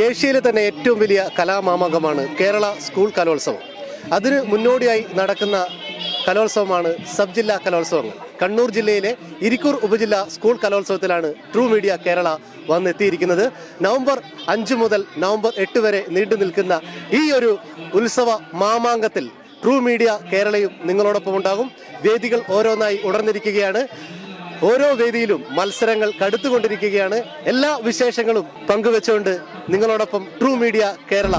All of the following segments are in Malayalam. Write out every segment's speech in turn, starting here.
ഏഷ്യയിലെ തന്നെ ഏറ്റവും വലിയ കലാമാമാങ്കമാണ് കേരള സ്കൂൾ കലോത്സവം. അതിന് മുന്നോടിയായി നടക്കുന്ന കലോത്സവമാണ് സബ് ജില്ലാ കലോത്സവങ്ങൾ. കണ്ണൂർ ജില്ലയിലെ ഇരിക്കൂർ ഉപജില്ലാ സ്കൂൾ കലോത്സവത്തിലാണ് ട്രൂ മീഡിയ കേരള വന്നെത്തിയിരിക്കുന്നത്. നവംബർ 5 മുതൽ നവംബർ 8 വരെ നീണ്ടു നിൽക്കുന്ന ഈ ഒരു ഉത്സവ മാമാങ്കത്തിൽ ട്രൂ മീഡിയ കേരളയും നിങ്ങളോടൊപ്പം ഉണ്ടാകും. വേദികൾ ഓരോന്നായി ഉണർന്നിരിക്കുകയാണ്. ഓരോ വേദിയിലും മത്സരങ്ങൾ കടുത്തുകൊണ്ടിരിക്കുകയാണ്. എല്ലാ വിശേഷങ്ങളും പങ്കുവെച്ചുകൊണ്ട് നിങ്ങളോടൊപ്പം ട്രൂ മീഡിയ കേരള.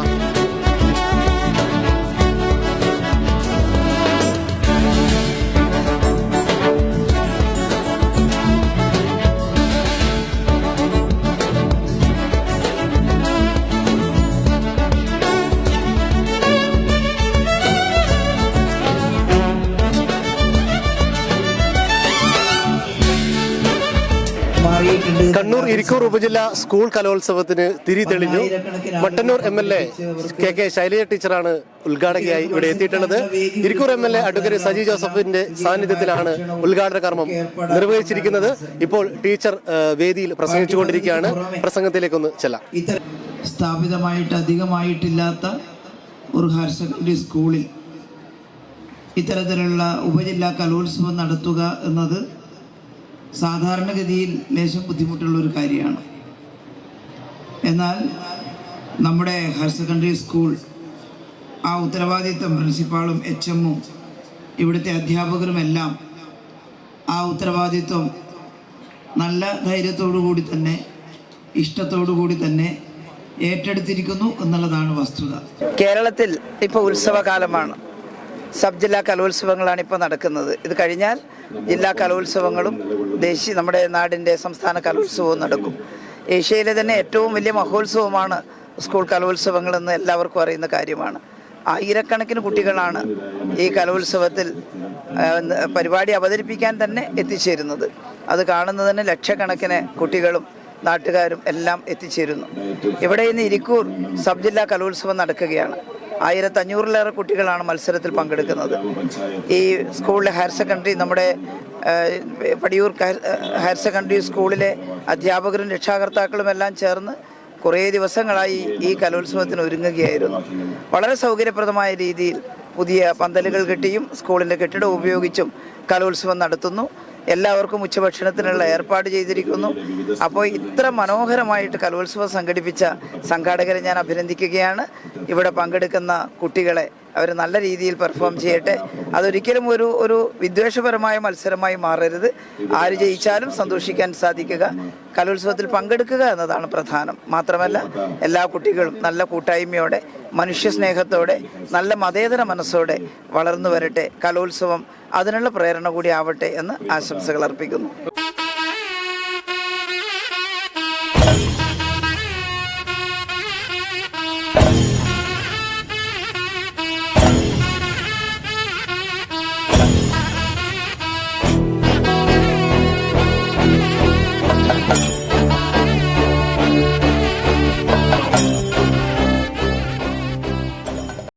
കണ്ണൂർ ഇരിക്കൂർ ഉപജില്ലാ സ്കൂൾ കലോത്സവത്തിന് തിരി തെളിഞ്ഞു. മട്ടന്നൂർ MLA KK ശൈലജ ടീച്ചറാണ് ഉദ്ഘാടകയായി ഇവിടെ എത്തിയിട്ടുള്ളത്. ഇരിക്കൂർ MLA അഡ്വക്കേറ്റ് സജി ജോസഫിന്റെ സാന്നിധ്യത്തിലാണ് ഉദ്ഘാടന കർമ്മം നിർവഹിച്ചിരിക്കുന്നത്. ഇപ്പോൾ ടീച്ചർ വേദിയിൽ പ്രസംഗിച്ചുകൊണ്ടിരിക്കുകയാണ്. പ്രസംഗത്തിലേക്കൊന്ന് ചെല്ലാം. സ്ഥാപിതമായിട്ട് അധികമായിട്ടില്ലാത്ത ഒരു ഹയർ സെക്കൻഡറി സ്കൂളിൽ ഇത്തരത്തിലുള്ള ഉപജില്ലാ കലോത്സവം നടത്തുക എന്നത് സാധാരണഗതിയിൽ ലേശം ബുദ്ധിമുട്ടുള്ള ഒരു കാര്യമാണ്. എന്നാൽ നമ്മുടെ ഹയർ സെക്കൻഡറി സ്കൂൾ ആ ഉത്തരവാദിത്വം പ്രിൻസിപ്പാളും HMഉം ഇവിടുത്തെ അധ്യാപകരുമെല്ലാം ആ ഉത്തരവാദിത്വം നല്ല ധൈര്യത്തോടു കൂടി തന്നെ ഇഷ്ടത്തോടു കൂടി തന്നെ ഏറ്റെടുത്തിരിക്കുന്നു എന്നുള്ളതാണ് വസ്തുത. കേരളത്തിൽ ഇപ്പോൾ ഉത്സവകാലമാണ്. സബ് ജില്ലാ കലോത്സവങ്ങളാണ് ഇപ്പോൾ നടക്കുന്നത്. ഇത് കഴിഞ്ഞാൽ ജില്ലാ കലോത്സവങ്ങളും നമ്മുടെ നാടിൻ്റെ സംസ്ഥാന കലോത്സവവും നടക്കും. ഏഷ്യയിലെ തന്നെ ഏറ്റവും വലിയ മഹോത്സവമാണ് സ്കൂൾ കലോത്സവങ്ങളെന്ന് എല്ലാവർക്കും അറിയുന്ന കാര്യമാണ്. ആയിരക്കണക്കിന് കുട്ടികളാണ് ഈ കലോത്സവത്തിൽ പരിപാടി അവതരിപ്പിക്കാൻ തന്നെ എത്തിച്ചേരുന്നത്. അത് കാണുന്നതിന് ലക്ഷക്കണക്കിന് കുട്ടികളും നാട്ടുകാരും എല്ലാം എത്തിച്ചേരുന്നു. ഇവിടെ ഇന്ന് ഇരിക്കൂർ സബ് ജില്ലാ കലോത്സവം നടക്കുകയാണ്. 1500-ലേറെ കുട്ടികളാണ് മത്സരത്തിൽ പങ്കെടുക്കുന്നത്. ഈ സ്കൂളിലെ ഹയർ സെക്കൻഡറി നമ്മുടെ പടിയൂർ ഹയർ സെക്കൻഡറി സ്കൂളിലെ അധ്യാപകരും രക്ഷാകർത്താക്കളും എല്ലാം ചേർന്ന് കുറേ ദിവസങ്ങളായി ഈ കലോത്സവത്തിന് ഒരുങ്ങുകയായിരുന്നു. വളരെ സൗകര്യപ്രദമായ രീതിയിൽ പുതിയ പന്തലുകൾ കെട്ടിയും സ്കൂളിൻ്റെ കെട്ടിടം ഉപയോഗിച്ചും കലോത്സവം നടത്തുന്നു. എല്ലാവർക്കും ഉച്ചഭക്ഷണത്തിനുള്ള ഏർപ്പാട് ചെയ്തിരിക്കുന്നു. അപ്പോൾ ഇത്ര മനോഹരമായിട്ട് കലോത്സവം സംഘടിപ്പിച്ച സംഘാടകരെ ഞാൻ അഭിനന്ദിക്കുകയാണ്. ഇവിടെ പങ്കെടുക്കുന്ന കുട്ടികളെ അവർ നല്ല രീതിയിൽ പെർഫോം ചെയ്യട്ടെ. അതൊരിക്കലും ഒരു വിദ്വേഷപരമായ മത്സരമായി മാറരുത്. ആര് ജയിച്ചാലും സന്തോഷിക്കാൻ സാധിക്കുക, കലോത്സവത്തിൽ പങ്കെടുക്കുക എന്നതാണ് പ്രധാനം. മാത്രമല്ല എല്ലാ കുട്ടികളും നല്ല കൂട്ടായ്മയോടെ മനുഷ്യസ്നേഹത്തോടെ നല്ല മതേതര മനസ്സോടെ വളർന്നു വരട്ടെ. കലോത്സവം അതിനുള്ള പ്രേരണ കൂടി ആവട്ടെ എന്ന് ആശംസകൾ അർപ്പിക്കുന്നു.